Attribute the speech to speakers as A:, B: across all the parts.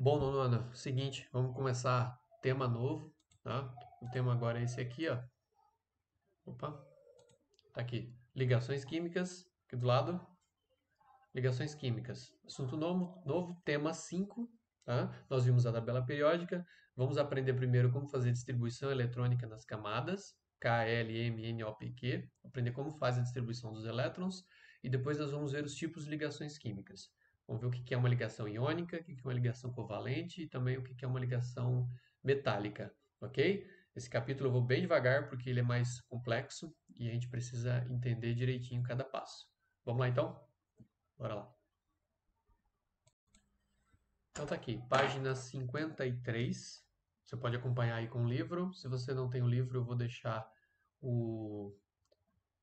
A: Bom, Nona, seguinte, vamos começar tema novo, tá? O tema agora é esse aqui, ó. Opa, tá aqui. Ligações químicas, aqui do lado. Ligações químicas. Assunto novo, tema 5, tá? Nós vimos a tabela periódica. Vamos aprender primeiro como fazer distribuição eletrônica nas camadas, K, L, M, N, O, P, Q. Aprender como faz a distribuição dos elétrons. E depois nós vamos ver os tipos de ligações químicas. Vamos ver o que é uma ligação iônica, o que é uma ligação covalente e também o que é uma ligação metálica, ok? Esse capítulo eu vou bem devagar porque ele é mais complexo e a gente precisa entender direitinho cada passo. Vamos lá então? Bora lá. Então tá aqui, página 53. Você pode acompanhar aí com o livro. Se você não tem o livro, eu o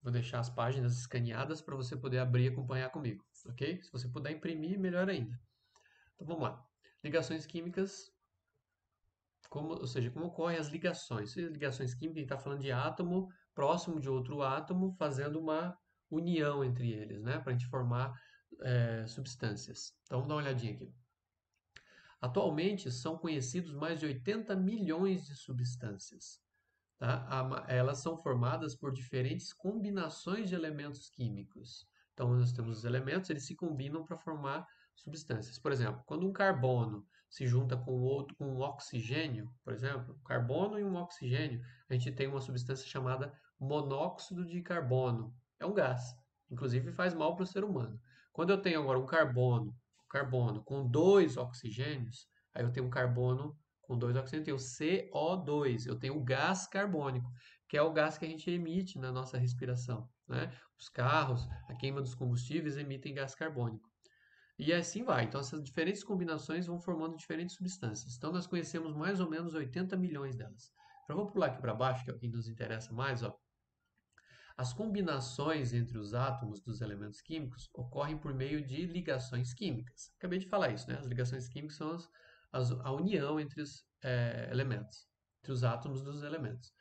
A: vou deixar as páginas escaneadas para você poder abrir e acompanhar comigo, ok? Se você puder imprimir, melhor ainda. Então vamos lá. Ligações químicas, ou seja, como ocorrem as ligações. As ligações químicas, a gente está falando de átomo próximo de outro átomo, fazendo uma união entre eles, né? Para a gente formar substâncias. Então vamos dar uma olhadinha aqui. Atualmente são conhecidos mais de 80 milhões de substâncias. Tá? Elas são formadas por diferentes combinações de elementos químicos. Então, nós temos os elementos, eles se combinam para formar substâncias. Por exemplo, quando um carbono se junta com um oxigênio, por exemplo, um carbono e um oxigênio, a gente tem uma substância chamada monóxido de carbono. É um gás, inclusive faz mal para o ser humano. Quando eu tenho agora um carbono com dois oxigênios, aí eu tenho um carbono com dois oxigênios, eu tenho CO2, eu tenho o gás carbônico, que é o gás que a gente emite na nossa respiração, né? Os carros, a queima dos combustíveis emitem gás carbônico. E assim vai. Então, essas diferentes combinações vão formando diferentes substâncias. Então, nós conhecemos mais ou menos 80 milhões delas. Então, vamos pular aqui para baixo, que é o que nos interessa mais, ó. As combinações entre os átomos dos elementos químicos ocorrem por meio de ligações químicas. Acabei de falar isso, né? As ligações químicas são a união entre os elementos, entre os átomos dos elementos.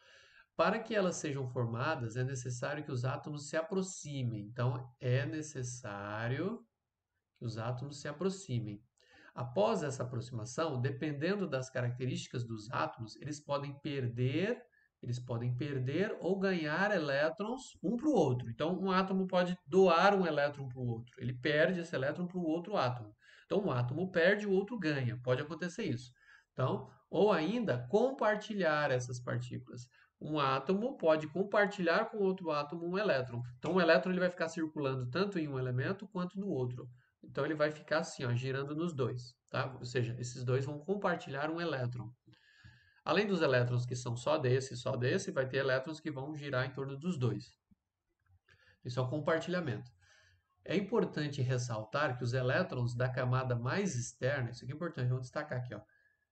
A: Para que elas sejam formadas, é necessário que os átomos se aproximem. Então, é necessário que os átomos se aproximem. Após essa aproximação, dependendo das características dos átomos, eles podem perder ou ganhar elétrons um para o outro. Então, um átomo pode doar um elétron para o outro. Ele perde esse elétron para o outro átomo. Então, um átomo perde, o outro ganha. Pode acontecer isso. Então, ou ainda compartilhar essas partículas. Um átomo pode compartilhar com outro átomo um elétron. Então, o elétron ele vai ficar circulando tanto em um elemento quanto no outro. Então ele vai ficar assim, ó, girando nos dois, tá? Ou seja, esses dois vão compartilhar um elétron. Além dos elétrons que são só desse e só desse, vai ter elétrons que vão girar em torno dos dois. Isso é o compartilhamento. É importante ressaltar que os elétrons da camada mais externa, isso aqui é importante, vamos destacar aqui, ó.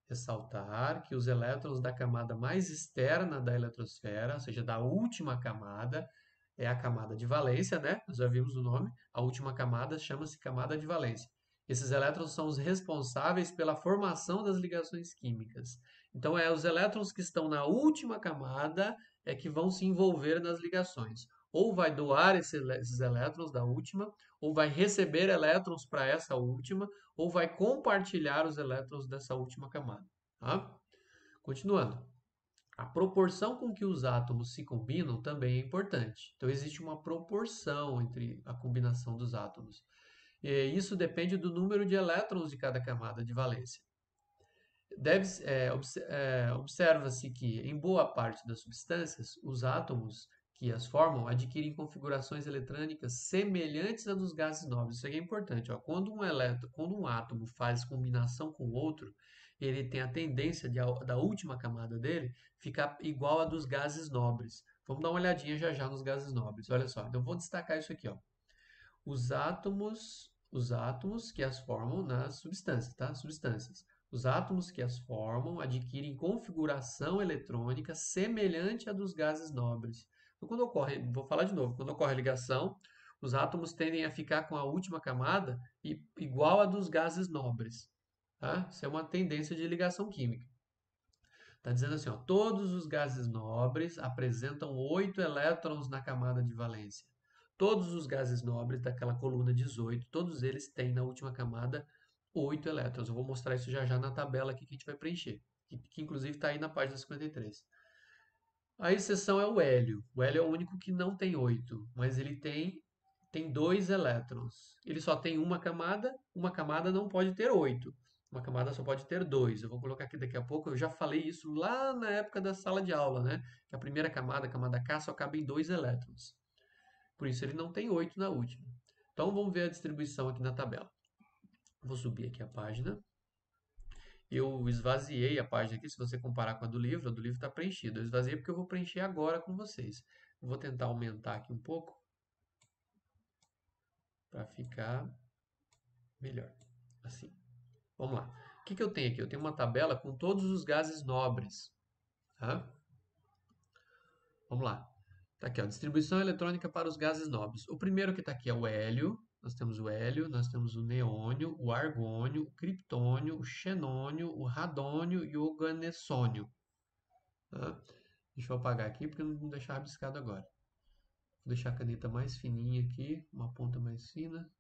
A: Ressaltar que os elétrons da camada mais externa da eletrosfera, ou seja, da última camada, é a camada de valência, né? Nós já vimos o nome. A última camada chama-se camada de valência. Esses elétrons são os responsáveis pela formação das ligações químicas. Então, os elétrons que estão na última camada é que vão se envolver nas ligações. Ou vai doar esses elétrons da última, ou vai receber elétrons para essa última, ou vai compartilhar os elétrons dessa última camada. Tá? Continuando. A proporção com que os átomos se combinam também é importante. Então, existe uma proporção entre a combinação dos átomos. E isso depende do número de elétrons de cada camada de valência. Observa-se que, em boa parte das substâncias, os átomos que as formam adquirem configurações eletrônicas semelhantes à dos gases nobres. Isso aqui é importante. Ó. Quando um átomo faz combinação com outro, ele tem a tendência da última camada dele ficar igual a dos gases nobres. Vamos dar uma olhadinha já já nos gases nobres. Olha só, então vou destacar isso aqui. Ó. Os átomos que as formam nas substâncias, tá? Substâncias. Os átomos que as formam adquirem configuração eletrônica semelhante à dos gases nobres. Então, vou falar de novo, quando ocorre a ligação, os átomos tendem a ficar com a última camada igual a dos gases nobres. Tá? Isso é uma tendência de ligação química. Está dizendo assim, ó, todos os gases nobres apresentam 8 elétrons na camada de valência. Todos os gases nobres daquela coluna 18, todos eles têm na última camada 8 elétrons. Eu vou mostrar isso já já na tabela aqui que a gente vai preencher, que inclusive está aí na página 53. A exceção é o hélio. O hélio é o único que não tem 8, mas ele tem 2 elétrons. Ele só tem uma camada não pode ter 8. Uma camada só pode ter 2. Eu vou colocar aqui daqui a pouco, eu já falei isso lá na época da sala de aula, né? Que a primeira camada, a camada K, só cabe em 2 elétrons. Por isso ele não tem 8 na última. Então vamos ver a distribuição aqui na tabela. Vou subir aqui a página. Eu esvaziei a página aqui, se você comparar com a do livro está preenchida. Eu esvaziei porque eu vou preencher agora com vocês. Eu vou tentar aumentar aqui um pouco para ficar melhor. Assim. Vamos lá. O que eu tenho aqui? Eu tenho uma tabela com todos os gases nobres. Tá? Vamos lá. Está aqui, ó, distribuição eletrônica para os gases nobres. O primeiro que está aqui é o hélio. Nós temos o hélio, nós temos o neônio, o argônio, o criptônio, o xenônio, o radônio e o ganesônio. Tá? Deixa eu apagar aqui porque eu não vou deixar rabiscado agora. Vou deixar a caneta mais fininha aqui, uma ponta mais fina.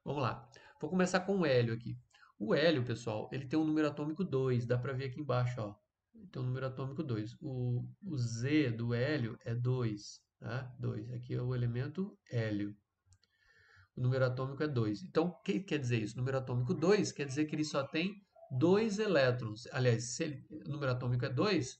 A: Vamos lá. Vou começar com o hélio aqui. O hélio, pessoal, ele tem um número atômico 2. Dá para ver aqui embaixo, ó. Ele tem um número atômico 2. O Z do hélio é 2. Tá? 2. Aqui é o elemento hélio. O número atômico é 2. Então, o que quer dizer isso? O número atômico 2 quer dizer que ele só tem 2 elétrons. Aliás, se o número atômico é 2,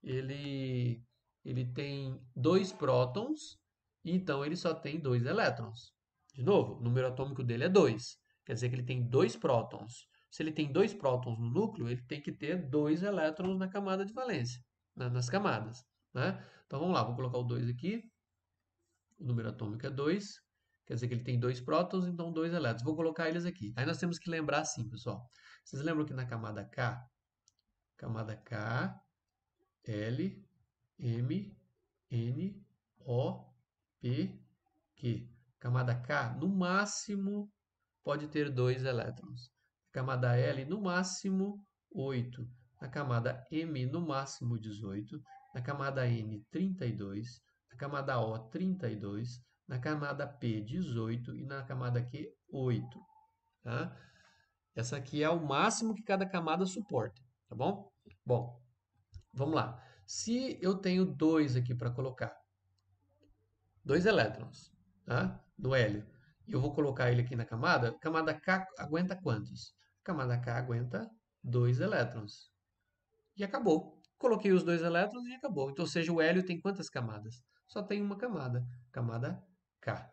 A: ele, ele tem 2 prótons, então ele só tem 2 elétrons. De novo, o número atômico dele é 2. Quer dizer que ele tem 2 prótons. Se ele tem 2 prótons no núcleo, ele tem que ter 2 elétrons na camada de valência, nas camadas. Né? Então vamos lá, vou colocar o 2 aqui. O número atômico é 2. Quer dizer que ele tem 2 prótons, então 2 elétrons. Vou colocar eles aqui. Aí nós temos que lembrar assim, pessoal. Vocês lembram que na camada K, L, M, N, O, P, Q. Camada K, no máximo, pode ter 2 elétrons. Camada L, no máximo, 8. Na camada M, no máximo, 18. Na camada N, 32. Na camada O, 32. Na camada P, 18. E na camada Q, 8. Tá? Essa aqui é o máximo que cada camada suporta. Tá bom? Bom, vamos lá. Se eu tenho 2 aqui para colocar, 2 elétrons, tá? Do hélio, e eu vou colocar ele aqui na camada K aguenta quantos? A camada K aguenta 2 elétrons. E acabou. Coloquei os 2 elétrons e acabou. Então, ou seja, o hélio tem quantas camadas? Só tem uma camada K.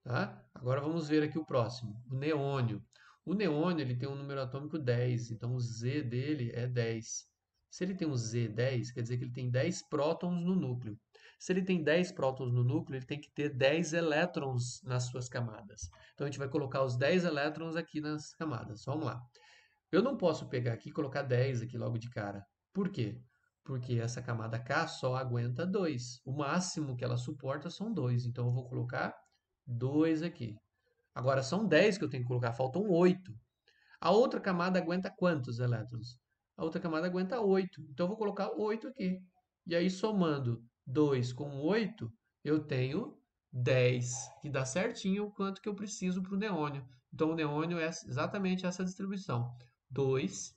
A: Tá? Agora vamos ver aqui o próximo, o neônio. O neônio ele tem um número atômico 10, então o Z dele é 10. Se ele tem um Z10, quer dizer que ele tem 10 prótons no núcleo. Se ele tem 10 prótons no núcleo, ele tem que ter 10 elétrons nas suas camadas. Então a gente vai colocar os 10 elétrons aqui nas camadas. Vamos lá. Eu não posso pegar aqui e colocar 10 aqui logo de cara. Por quê? Porque essa camada K só aguenta 2. O máximo que ela suporta são 2. Então eu vou colocar 2 aqui. Agora são 10 que eu tenho que colocar, faltam 8. A outra camada aguenta quantos elétrons? A outra camada aguenta 8. Então eu vou colocar 8 aqui. E aí somando 2 com 8, eu tenho 10, que dá certinho o quanto que eu preciso para o neônio. Então o neônio é exatamente essa distribuição. 2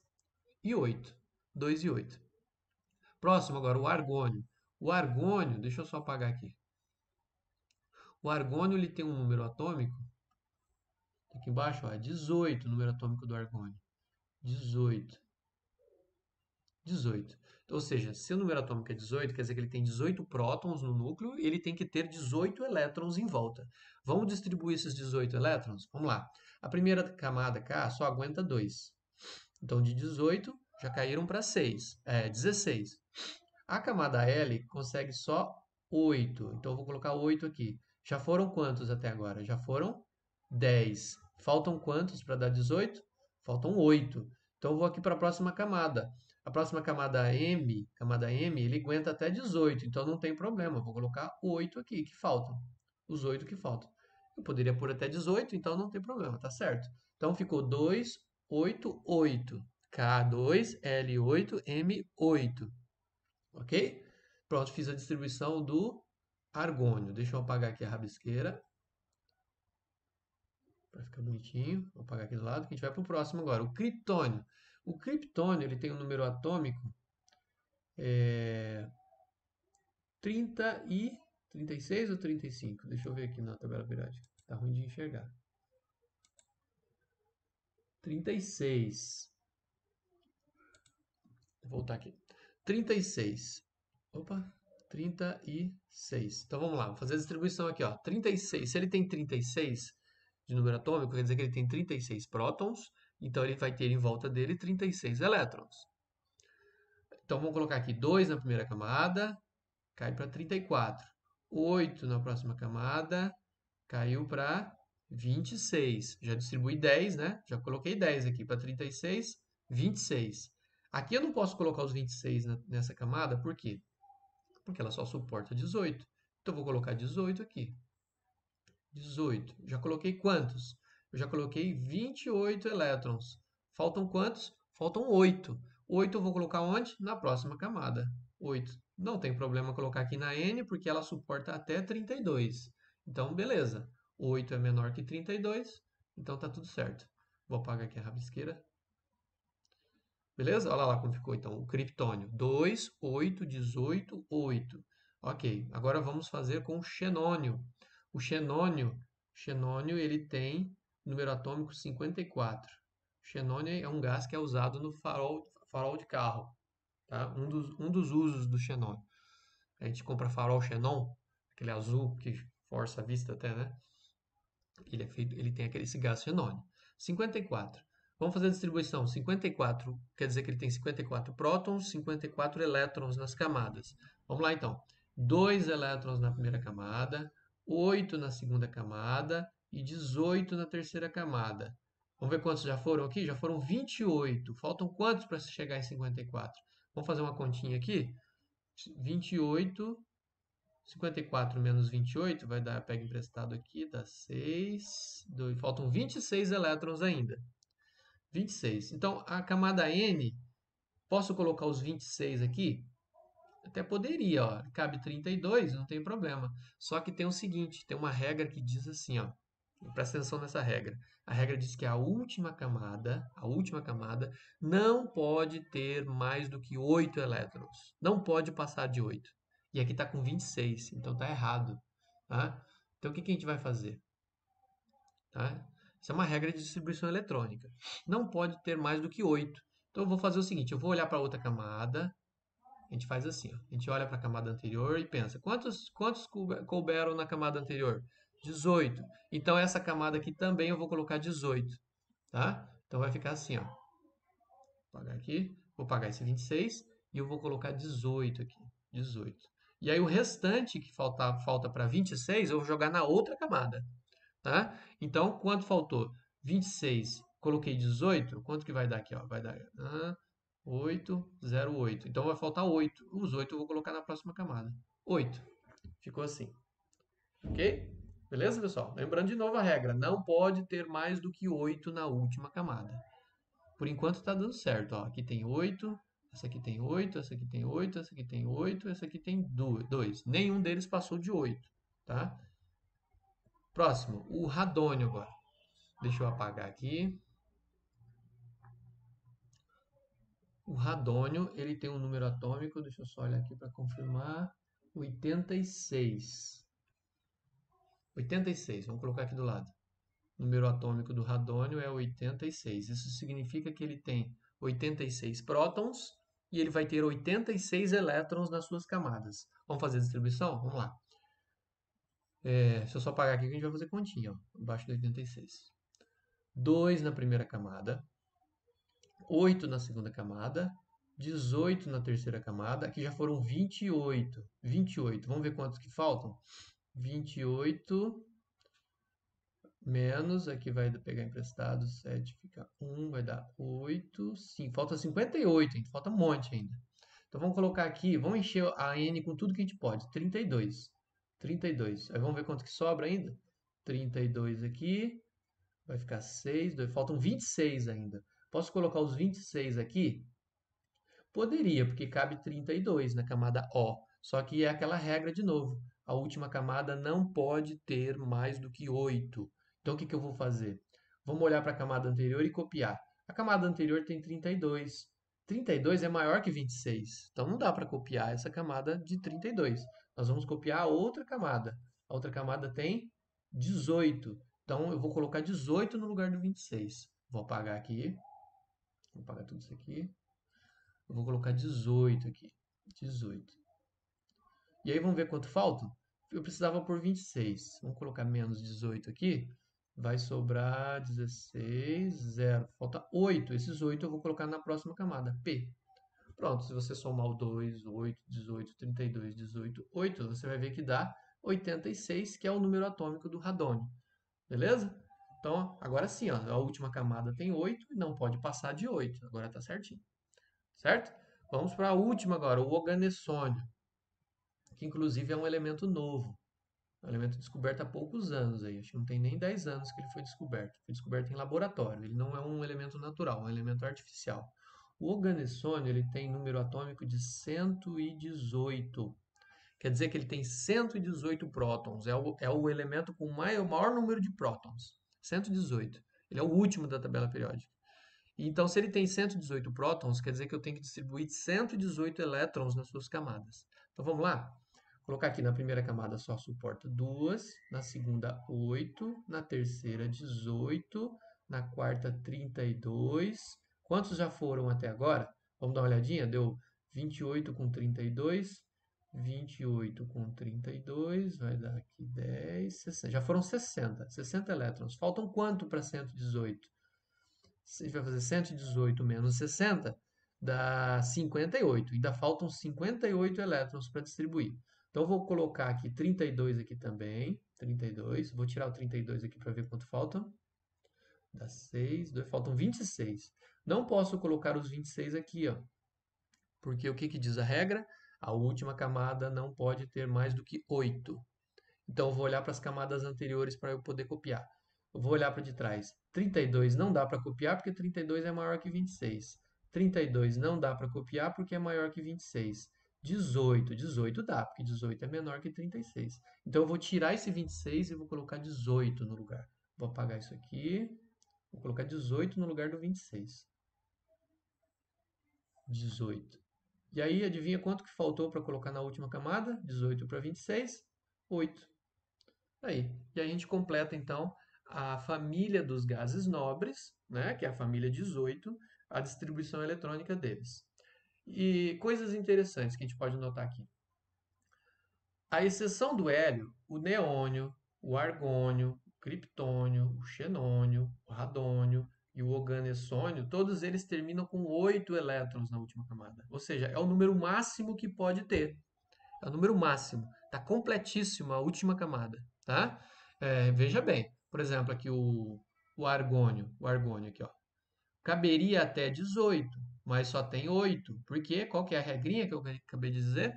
A: e 8. 2 e 8. Próximo agora, o argônio. O argônio, deixa eu só apagar aqui. O argônio ele tem um número atômico, aqui embaixo, ó, é 18 o número atômico do argônio. 18. 18. Ou seja, se o número atômico é 18, quer dizer que ele tem 18 prótons no núcleo e ele tem que ter 18 elétrons em volta. Vamos distribuir esses 18 elétrons? Vamos lá. A primeira camada K só aguenta 2. Então, de 18, já caíram para 16. A camada L consegue só 8. Então, eu vou colocar 8 aqui. Já foram quantos até agora? Já foram 10. Faltam quantos para dar 18? Faltam 8. Então, eu vou aqui para a próxima camada. A próxima camada M, ele aguenta até 18. Então, não tem problema. Eu vou colocar 8 aqui, que faltam. Os 8 que faltam. Eu poderia pôr até 18, então não tem problema, tá certo? Então, ficou 2, 8, 8. K2, L8, M8. Ok? Pronto, fiz a distribuição do argônio. Deixa eu apagar aqui a rabisqueira. para ficar bonitinho. Vou apagar aqui do lado, que a gente vai para o próximo agora. O criptônio. O criptônio, ele tem um número atômico 36 ou 35? Deixa eu ver aqui na tabela periódica. Tá ruim de enxergar. 36. Vou voltar aqui. 36. Opa, 36. Então vamos lá, vou fazer a distribuição aqui, ó. 36. Se ele tem 36 de número atômico, quer dizer que ele tem 36 prótons, então ele vai ter em volta dele 36 elétrons. Então vamos colocar aqui 2 na primeira camada, cai para 34. 8 na próxima camada, caiu para 26. Já distribuí 10, né? Já coloquei 10 aqui para 36, 26. Aqui eu não posso colocar os 26 nessa camada, por quê? Porque ela só suporta 18. Então eu vou colocar 18 aqui. 18. Já coloquei quantos? Eu já coloquei 28 elétrons. Faltam quantos? Faltam 8. 8 eu vou colocar onde? Na próxima camada. 8. Não tem problema colocar aqui na N, porque ela suporta até 32. Então, beleza. 8 é menor que 32, então tá tudo certo. Vou apagar aqui a rabisqueira. Beleza? Olha lá como ficou então o criptônio. 2, 8, 18, 8. Ok, agora vamos fazer com o xenônio. O xenônio ele tem número atômico 54. O xenônio é um gás que é usado no farol de carro. Tá? Um dos usos do xenônio. A gente compra farol xenon, aquele azul que força a vista até, né? Ele tem esse gás xenônio. 54. Vamos fazer a distribuição. 54 quer dizer que ele tem 54 prótons, 54 elétrons nas camadas. Vamos lá então. 2 elétrons na primeira camada, 8 na segunda camada e 18 na terceira camada. Vamos ver quantos já foram aqui? Já foram 28. Faltam quantos para chegar em 54? Vamos fazer uma continha aqui? 28, 54 menos 28 vai dar, pega emprestado aqui, dá 6, 2, faltam 26 elétrons ainda. 26. Então, a camada N, posso colocar os 26 aqui? Até poderia, ó, cabe 32, não tem problema. Só que tem o seguinte, tem uma regra que diz assim, ó, presta atenção nessa regra. A regra diz que a última camada não pode ter mais do que 8 elétrons. Não pode passar de 8. E aqui está com 26, então está errado. Tá? Então o que a gente vai fazer? Tá? Isso é uma regra de distribuição eletrônica. Não pode ter mais do que 8. Então eu vou fazer o seguinte, eu vou olhar para outra camada. A gente faz assim, ó. A gente olha para a camada anterior e pensa, quantos couberam na camada anterior? 18. Então essa camada aqui também eu vou colocar 18, tá? Então vai ficar assim, ó. Vou apagar aqui, vou apagar esse 26 e eu vou colocar 18 aqui, 18. E aí o restante que falta para 26, eu vou jogar na outra camada, tá? Então, quanto faltou? 26, coloquei 18, quanto que vai dar aqui, ó? Vai dar 8, 0, 8. Então vai faltar 8. Os 8 eu vou colocar na próxima camada. 8. Ficou assim. Ok? Beleza, pessoal? Lembrando de novo a regra. Não pode ter mais do que 8 na última camada. Por enquanto está dando certo. Ó, aqui tem 8, essa aqui tem 8, essa aqui tem 8, essa aqui tem 8, essa aqui tem 2. Nenhum deles passou de 8. Tá? Próximo, o radônio agora. Deixa eu apagar aqui. O radônio, ele tem um número atômico, deixa eu só olhar aqui para confirmar, 86. 86, vamos colocar aqui do lado. O número atômico do radônio é 86. Isso significa que ele tem 86 prótons e ele vai ter 86 elétrons nas suas camadas. Vamos fazer a distribuição? Vamos lá. Se eu só apagar aqui, a gente vai fazer continha, ó, abaixo do 86. 2 na primeira camada, 8 na segunda camada, 18 na terceira camada, aqui já foram 28. 28. Vamos ver quantos que faltam? 28 menos, aqui vai pegar emprestado, 7 fica 1, vai dar 8, sim, falta 58, hein? Falta um monte ainda. Então vamos colocar aqui, vamos encher a N com tudo que a gente pode, 32. 32. Aí vamos ver quanto que sobra ainda? 32 aqui, vai ficar 6, 2, faltam 26 ainda. Posso colocar os 26 aqui? Poderia, porque cabe 32 na camada O. Só que é aquela regra de novo. A última camada não pode ter mais do que 8. Então, o que que eu vou fazer? Vamos olhar para a camada anterior e copiar. A camada anterior tem 32. 32 é maior que 26. Então, não dá para copiar essa camada de 32. Nós vamos copiar a outra camada. A outra camada tem 18. Então, eu vou colocar 18 no lugar do 26. Vou apagar aqui. Vou apagar tudo isso aqui. Eu vou colocar 18 aqui. 18. E aí, vamos ver quanto falta? Eu precisava por 26. Vamos colocar menos 18 aqui. Vai sobrar 16, 0. Falta 8. Esses 8 eu vou colocar na próxima camada, P. Pronto, se você somar o 2, 8, 18, 32, 18, 8, você vai ver que dá 86, que é o número atômico do radônio. Beleza? Então, agora sim, ó, a última camada tem 8 e não pode passar de 8. Agora está certinho. Certo? Vamos para a última agora, o oganessônio, que inclusive é um elemento novo. É um elemento descoberto há poucos anos aí, acho que não tem nem 10 anos que ele foi descoberto. Foi descoberto em laboratório, ele não é um elemento natural, é um elemento artificial. O oganessônio, ele tem número atômico de 118. Quer dizer que ele tem 118 prótons, é o elemento com o maior número de prótons, 118. Ele é o último da tabela periódica. Então, se ele tem 118 prótons, quer dizer que eu tenho que distribuir 118 elétrons nas suas camadas. Então, vamos lá? Colocar aqui na primeira camada só suporta 2, na segunda 8, na terceira 18, na quarta 32. Quantos já foram até agora? Vamos dar uma olhadinha? Deu 28 com 32, 28 com 32, vai dar aqui 10, 60. Já foram 60 elétrons. Faltam quanto para 118? Se a gente vai fazer 118 menos 60, dá 58. Ainda faltam 58 elétrons para distribuir. Então, eu vou colocar aqui 32 aqui também. 32. Vou tirar o 32 aqui para ver quanto falta. Dá 6, 2, faltam 26. Não posso colocar os 26 aqui, ó. Porque o que que diz a regra? A última camada não pode ter mais do que 8. Então, eu vou olhar para as camadas anteriores para eu poder copiar. Eu vou olhar para de trás. 32 não dá para copiar porque 32 é maior que 26. 32 não dá para copiar porque é maior que 26. 18 dá, porque 18 é menor que 36. Então, eu vou tirar esse 26 e vou colocar 18 no lugar. Vou apagar isso aqui. Vou colocar 18 no lugar do 26. 18. E aí, adivinha quanto que faltou para colocar na última camada? 18 para 26, 8. Aí. E aí a gente completa então a família dos gases nobres, né, que é a família 18, a distribuição eletrônica deles. E coisas interessantes que a gente pode notar aqui. À exceção do hélio, o neônio, o argônio, o criptônio, o xenônio, o radônio e o oganessônio, todos eles terminam com 8 elétrons na última camada. Ou seja, é o número máximo que pode ter. É o número máximo. Está completíssimo a última camada, tá? Veja bem, por exemplo, aqui o argônio aqui, ó. Caberia até 18, mas só tem 8. Por quê? Qual que é a regrinha que eu acabei de dizer?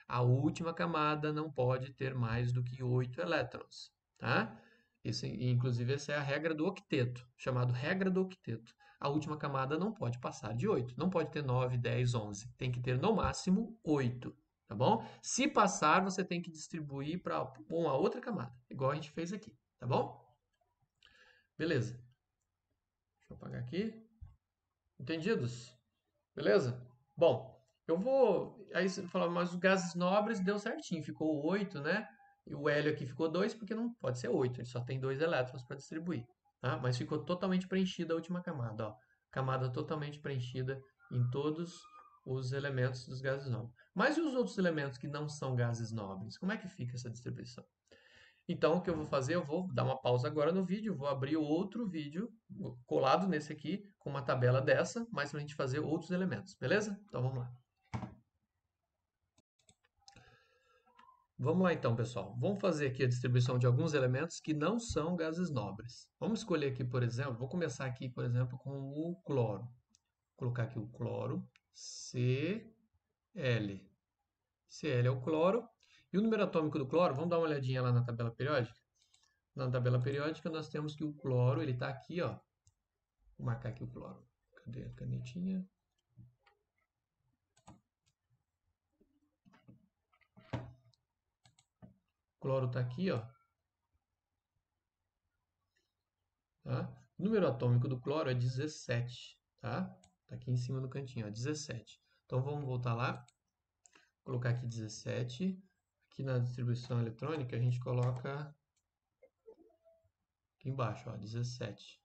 A: A última camada não pode ter mais do que 8 elétrons, tá? Inclusive, essa é a regra do octeto, chamado regra do octeto. A última camada não pode passar de 8, não pode ter 9, 10, 11. Tem que ter no máximo 8, tá bom? Se passar, você tem que distribuir para uma outra camada, igual a gente fez aqui, tá bom? Beleza. Deixa eu apagar aqui. Entendidos? Beleza? Bom, eu vou. Aí você fala, mas os gases nobres deu certinho, ficou 8, né? E o hélio aqui ficou 2, porque não pode ser 8, ele só tem 2 elétrons para distribuir. Tá? Mas ficou totalmente preenchida a última camada. Ó. Camada totalmente preenchida em todos os elementos dos gases nobres. Mas e os outros elementos que não são gases nobres? Como é que fica essa distribuição? Então, o que eu vou fazer? Eu vou dar uma pausa agora no vídeo, vou abrir outro vídeo colado nesse aqui, com uma tabela dessa, mas para a gente fazer outros elementos, beleza? Então, vamos lá. Vamos lá então, pessoal. Vamos fazer aqui a distribuição de alguns elementos que não são gases nobres. Vamos escolher aqui, por exemplo, vou começar aqui, por exemplo, com o cloro. Vou colocar aqui o cloro, Cl. Cl é o cloro. E o número atômico do cloro, vamos dar uma olhadinha lá na tabela periódica? Na tabela periódica nós temos que o cloro, ele está aqui, ó. Vou marcar aqui o cloro. Cadê a canetinha? O cloro está aqui, ó. Tá? O número atômico do cloro é 17, tá? Tá aqui em cima do cantinho, ó, 17. Então vamos voltar lá, colocar aqui 17. Aqui na distribuição eletrônica a gente coloca aqui embaixo, ó, 17.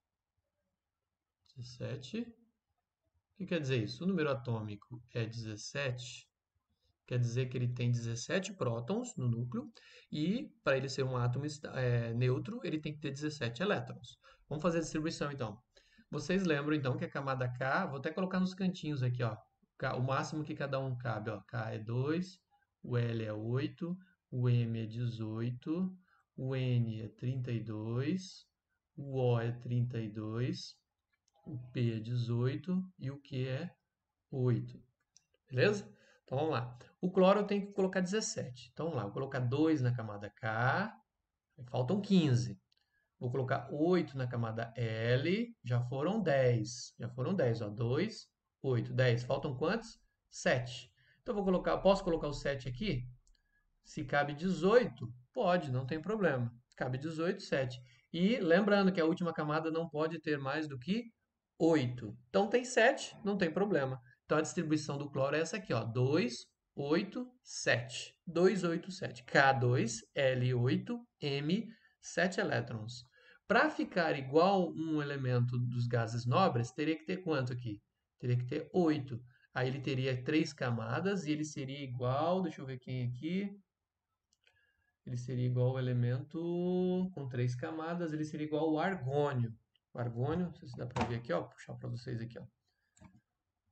A: 17. O que quer dizer isso? O número atômico é 17, quer dizer que ele tem 17 prótons no núcleo e para ele ser um átomo neutro, ele tem que ter 17 elétrons. Vamos fazer a distribuição então. Vocês lembram então que a camada K, vou até colocar nos cantinhos aqui, ó, o máximo que cada um cabe, ó, K é 2, o L é 8, o M é 18, o N é 32, o O é 32, o P é 18 e o Q é 8. Beleza? Então vamos lá. O cloro eu tenho que colocar 17. Então vamos lá, vou colocar 2 na camada K, faltam 15. Vou colocar 8 na camada L, já foram 10. Já foram 10, ó. 2, 8, 10. Faltam quantos? 7. Então posso colocar o 7 aqui? Se cabe 18, pode, não tem problema. Cabe 18, 7. E lembrando que a última camada não pode ter mais do que 8. Então tem 7, não tem problema. Então a distribuição do cloro é essa aqui, ó, 2, 8, 7. 2, 8, 7. K2, L8, M, 7 elétrons. Para ficar igual um elemento dos gases nobres, teria que ter quanto aqui? Teria que ter 8. Aí ele teria 3 camadas e ele seria igual, deixa eu ver quem aqui. Ele seria igual ao elemento com 3 camadas, ele seria igual ao argônio. O argônio, não sei se dá para ver aqui, ó, vou puxar para vocês aqui, ó.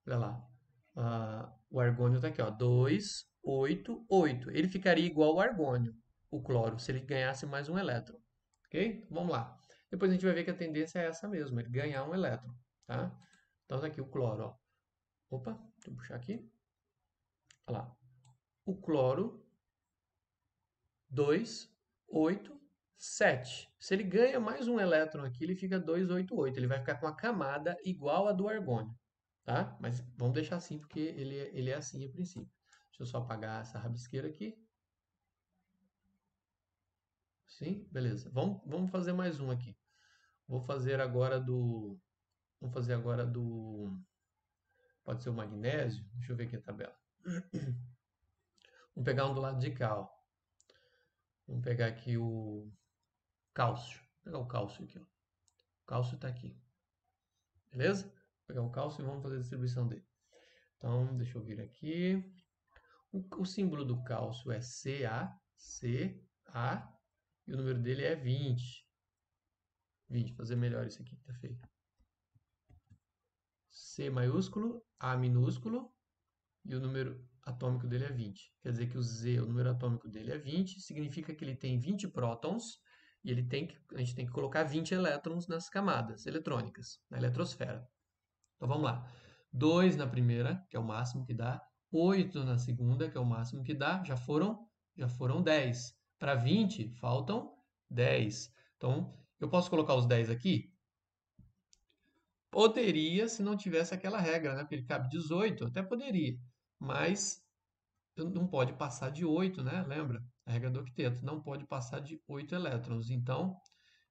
A: Olha lá. O argônio está aqui, ó, 2, 8, 8. Ele ficaria igual ao argônio, o cloro, se ele ganhasse mais um elétron. Ok? Vamos lá. Depois a gente vai ver que a tendência é essa mesmo, ele ganhar um elétron. Tá? Então tá aqui o cloro, ó. Opa, deixa eu puxar aqui. Olha lá. O cloro 2, 8, 7. Se ele ganha mais um elétron aqui, ele fica 2, 8, 8. Ele vai ficar com a camada igual a do argônio, tá? Mas vamos deixar assim, porque ele é assim a princípio. Deixa eu só apagar essa rabisqueira aqui. Sim, beleza. Vamos fazer mais um aqui. Vou fazer agora do... Vamos fazer agora do... Pode ser o magnésio. Deixa eu ver aqui a tabela. Vamos pegar um do lado de cá, ó. Vamos pegar aqui o cálcio. Vou pegar o cálcio aqui, ó. O cálcio está aqui. Beleza? Vou pegar o cálcio e vamos fazer a distribuição dele. Então, deixa eu vir aqui. O símbolo do cálcio é Ca, Ca, e o número dele é 20. 20, fazer melhor isso aqui, tá feio. C maiúsculo, A minúsculo, e o número atômico dele é 20. Quer dizer que o Z, o número atômico dele é 20, significa que ele tem 20 prótons, e a gente tem que colocar 20 elétrons nas camadas eletrônicas, na eletrosfera. Então vamos lá. 2 na primeira, que é o máximo que dá. 8 na segunda, que é o máximo que dá. Já foram 10. Para 20, faltam 10. Então, eu posso colocar os 10 aqui? Poderia, se não tivesse aquela regra, né? Porque ele cabe 18, até poderia. Mas não pode passar de 8, né? Lembra? A regra do octeto. Não pode passar de 8 elétrons. Então,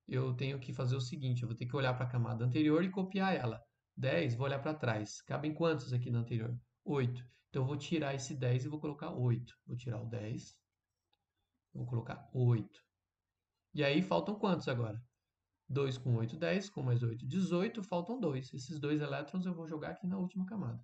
A: eu tenho que fazer o seguinte, eu vou ter que olhar para a camada anterior e copiar ela. 10, vou olhar para trás. Cabem quantos aqui na anterior? 8. Então eu vou tirar esse 10 e vou colocar 8. Vou tirar o 10, vou colocar 8. E aí faltam quantos agora? 2 com 8, 10, com mais 8, 18, faltam 2. Esses 2 elétrons eu vou jogar aqui na última camada.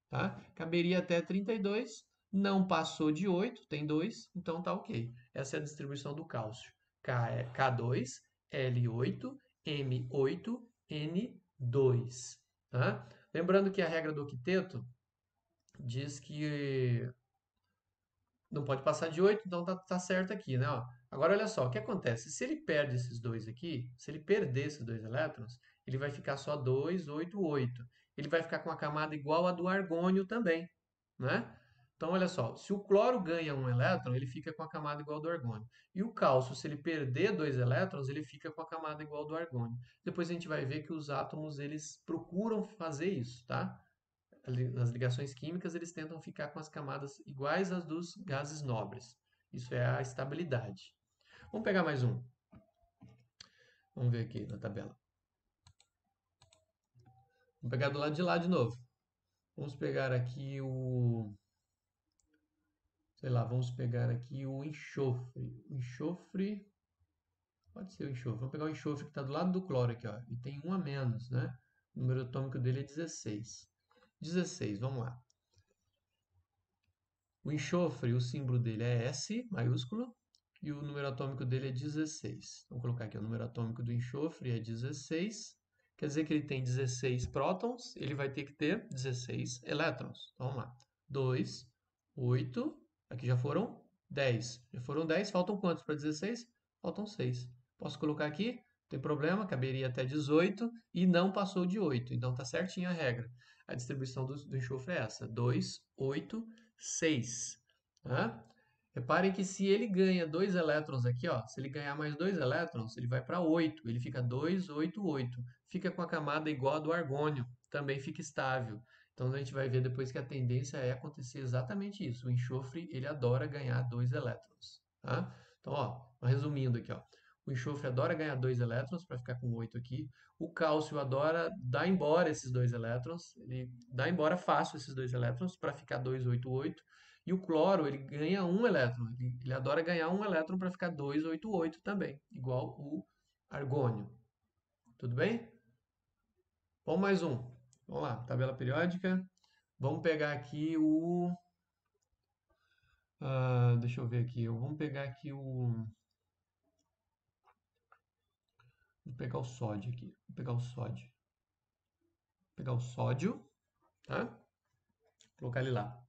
A: Tá? Caberia até 32, não passou de 8, tem 2, então tá ok. Essa é a distribuição do cálcio. K2, L8, M8, N2. Tá? Lembrando que a regra do octeto diz que não pode passar de 8, então tá certo aqui, né? Ó, agora olha só, o que acontece? Se ele perde esses dois aqui, se ele perder esses 2 elétrons, ele vai ficar só 2, 8, 8. Ele vai ficar com a camada igual a do argônio também, né? Então olha só, se o cloro ganha um elétron, ele fica com a camada igual ao do argônio. E o cálcio, se ele perder 2 elétrons, ele fica com a camada igual ao do argônio. Depois a gente vai ver que os átomos, eles procuram fazer isso, tá? Nas ligações químicas, eles tentam ficar com as camadas iguais às dos gases nobres. Isso é a estabilidade. Vamos pegar mais um. Vamos ver aqui na tabela. Vamos pegar do lado de lá de novo. Vamos pegar aqui o... Sei lá, vamos pegar aqui o enxofre. O enxofre... Pode ser o enxofre. Vamos pegar o enxofre que está do lado do cloro aqui, ó. E tem um a menos, né? O número atômico dele é 16. 16, vamos lá. O enxofre, o símbolo dele é S, maiúsculo, e o número atômico dele é 16. Vamos colocar aqui, o número atômico do enxofre é 16. Quer dizer que ele tem 16 prótons, ele vai ter que ter 16 elétrons. Então, vamos lá. 2, 8, aqui já foram 10. Já foram 10, faltam quantos para 16? Faltam 6. Posso colocar aqui? Não tem problema, caberia até 18 e não passou de 8. Então, tá certinha a regra. A distribuição do enxofre é essa: 2, 8, 6. Tá? Reparem que se ele ganha 2 elétrons aqui, ó, se ele ganhar mais 2 elétrons, ele vai para 8. Ele fica 2, 8, 8. Fica com a camada igual a do argônio. Também fica estável. Então a gente vai ver depois que a tendência é acontecer exatamente isso. O enxofre, ele adora ganhar 2 elétrons. Tá? Então, ó, resumindo aqui, ó. O enxofre adora ganhar 2 elétrons para ficar com 8 aqui. O cálcio adora dar embora esses 2 elétrons. Ele dá embora fácil esses 2 elétrons para ficar 2, 8, 8. E o cloro, ele ganha um elétron. Ele adora ganhar um elétron para ficar 288 também, igual o argônio. Tudo bem? Vamos mais um. Vamos lá, tabela periódica. Vamos pegar aqui o... deixa eu ver aqui. Vamos pegar aqui o... Vou pegar o sódio aqui. Vou pegar o sódio. Vou pegar o sódio, tá? Vou colocar ele lá.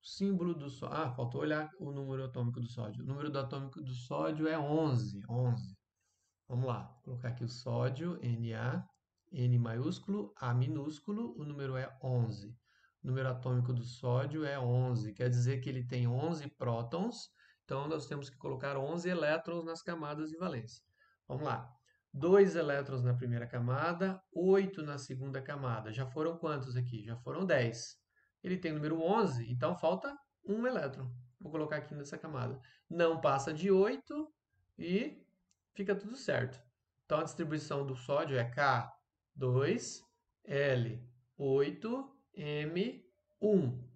A: Símbolo do sódio. Ah, faltou olhar o número atômico do sódio. O número atômico do sódio é 11. 11. Vamos lá. Vou colocar aqui o sódio, Na, N maiúsculo, A minúsculo. O número é 11. O número atômico do sódio é 11. Quer dizer que ele tem 11 prótons. Então, nós temos que colocar 11 elétrons nas camadas de valência. Vamos lá. 2 elétrons na primeira camada, 8 na segunda camada. Já foram quantos aqui? Já foram 10. Ele tem o número 11, então falta um elétron. Vou colocar aqui nessa camada. Não passa de 8 e fica tudo certo. Então a distribuição do sódio é K2L8M1,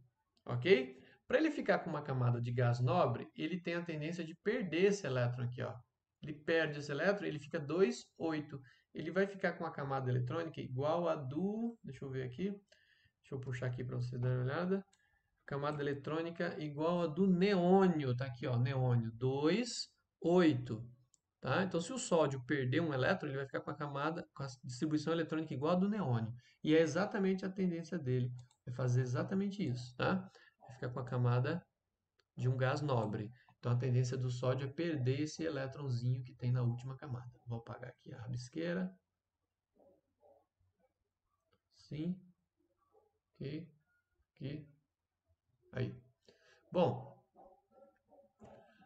A: ok? Para ele ficar com uma camada de gás nobre, ele tem a tendência de perder esse elétron aqui, ó. Ele perde esse elétron, ele fica 2, 8. Ele vai ficar com a camada eletrônica igual a do... Deixa eu ver aqui. Deixa eu puxar aqui para você dar uma olhada. Camada eletrônica igual a do neônio. Tá aqui, ó, neônio. 2, 8. Tá? Então, se o sódio perder um elétron, ele vai ficar com a camada, com a distribuição eletrônica igual a do neônio. E é exatamente a tendência dele. Vai fazer exatamente isso. Tá? Vai ficar com a camada de um gás nobre. Então, a tendência do sódio é perder esse elétronzinho que tem na última camada. Vou apagar aqui a rabisqueira. Sim. Aqui. Aqui. Aí. Bom,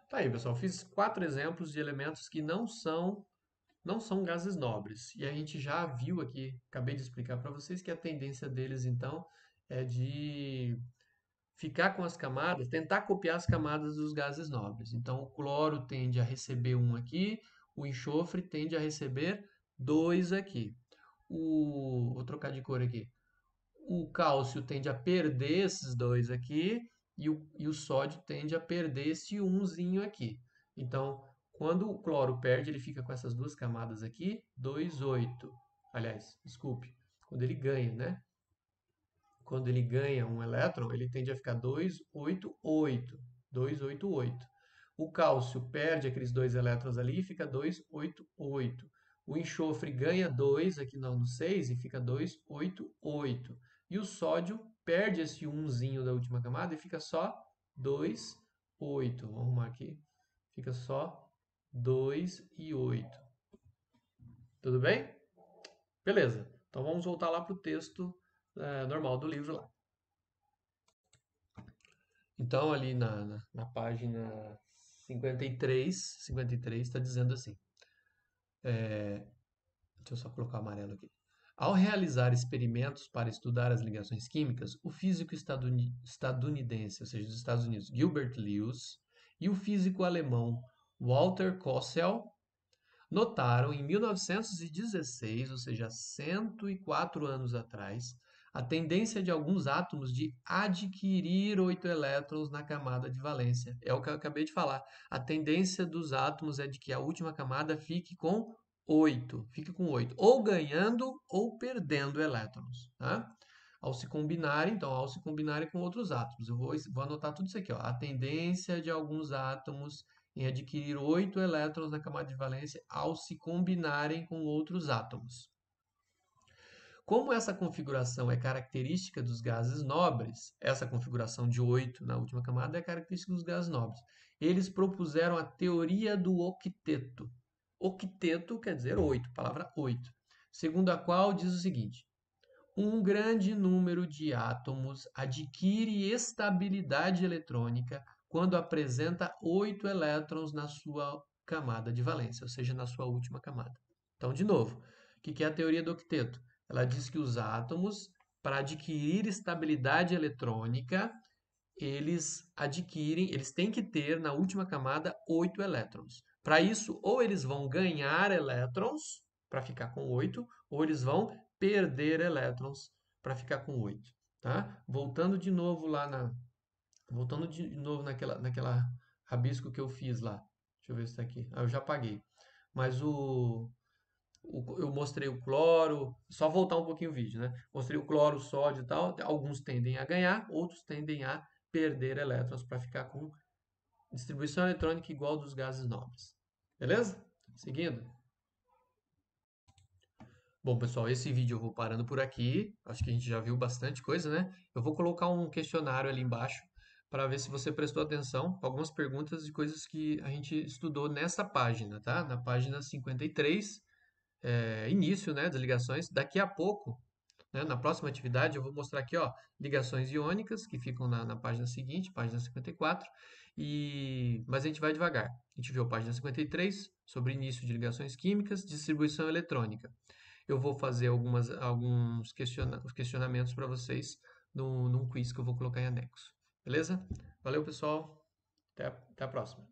A: tá aí, pessoal. Fiz 4 exemplos de elementos que não são gases nobres. E a gente já viu aqui, acabei de explicar para vocês que a tendência deles, então, é de ficar com as camadas, tentar copiar as camadas dos gases nobres. Então, o cloro tende a receber um aqui, o enxofre tende a receber 2 aqui. Vou trocar de cor aqui. O cálcio tende a perder esses 2 aqui e o sódio tende a perder esse umzinho aqui. Então, quando o cloro perde, ele fica com essas duas camadas aqui, 2, 8. Aliás, desculpe, quando ele ganha, né? Quando ele ganha um elétron, ele tende a ficar 2, 8, 8. 2, 8, 8. O cálcio perde aqueles 2 elétrons ali e fica 2, 8, 8. O enxofre ganha 2 aqui no 6 e fica 2, 8, 8. E o sódio perde esse 1zinho da última camada e fica só 2, 8. Vamos arrumar aqui. Fica só 2 e 8. Tudo bem? Beleza. Então vamos voltar lá para o texto normal do livro lá. Então ali na página 53 está dizendo assim. Deixa eu só colocar amarelo aqui. Ao realizar experimentos para estudar as ligações químicas, o físico estadunidense, ou seja, dos Estados Unidos, Gilbert Lewis, e o físico alemão Walter Kossel notaram em 1916, ou seja, 104 anos atrás, a tendência de alguns átomos de adquirir 8 elétrons na camada de valência. É o que eu acabei de falar. A tendência dos átomos é de que a última camada fique com 8, ou ganhando ou perdendo elétrons, tá? Ao se combinarem, então, ao se combinarem com outros átomos. Eu vou anotar tudo isso aqui, ó. A tendência de alguns átomos em adquirir 8 elétrons na camada de valência ao se combinarem com outros átomos. Como essa configuração é característica dos gases nobres, essa configuração de 8 na última camada é característica dos gases nobres, eles propuseram a teoria do octeto. Octeto quer dizer 8, palavra 8, segundo a qual diz o seguinte: um grande número de átomos adquire estabilidade eletrônica quando apresenta 8 elétrons na sua camada de valência, ou seja, na sua última camada. Então, de novo, o que é a teoria do octeto? Ela diz que os átomos, para adquirir estabilidade eletrônica, eles têm que ter na última camada 8 elétrons. Para isso, ou eles vão ganhar elétrons para ficar com 8, ou eles vão perder elétrons para ficar com 8, tá? Voltando de novo naquela rabisco que eu fiz lá. Deixa eu ver se está aqui. Ah, eu já apaguei. Mas eu mostrei o cloro, só voltar um pouquinho o vídeo, né? Mostrei o cloro, o sódio e tal. Alguns tendem a ganhar, outros tendem a perder elétrons para ficar com distribuição eletrônica igual dos gases nobres. Beleza? Seguindo. Bom, pessoal, esse vídeo eu vou parando por aqui. Acho que a gente já viu bastante coisa, né? Eu vou colocar um questionário ali embaixo para ver se você prestou atenção com algumas perguntas de coisas que a gente estudou nessa página, tá? Na página 53, início, né, das ligações. Daqui a pouco, né, na próxima atividade, eu vou mostrar aqui, ó, ligações iônicas, que ficam na página seguinte, página 54, mas a gente vai devagar. A gente viu a página 53, sobre início de ligações químicas, distribuição eletrônica. Eu vou fazer alguns questionamentos para vocês num quiz que eu vou colocar em anexo. Beleza? Valeu, pessoal. Até a próxima.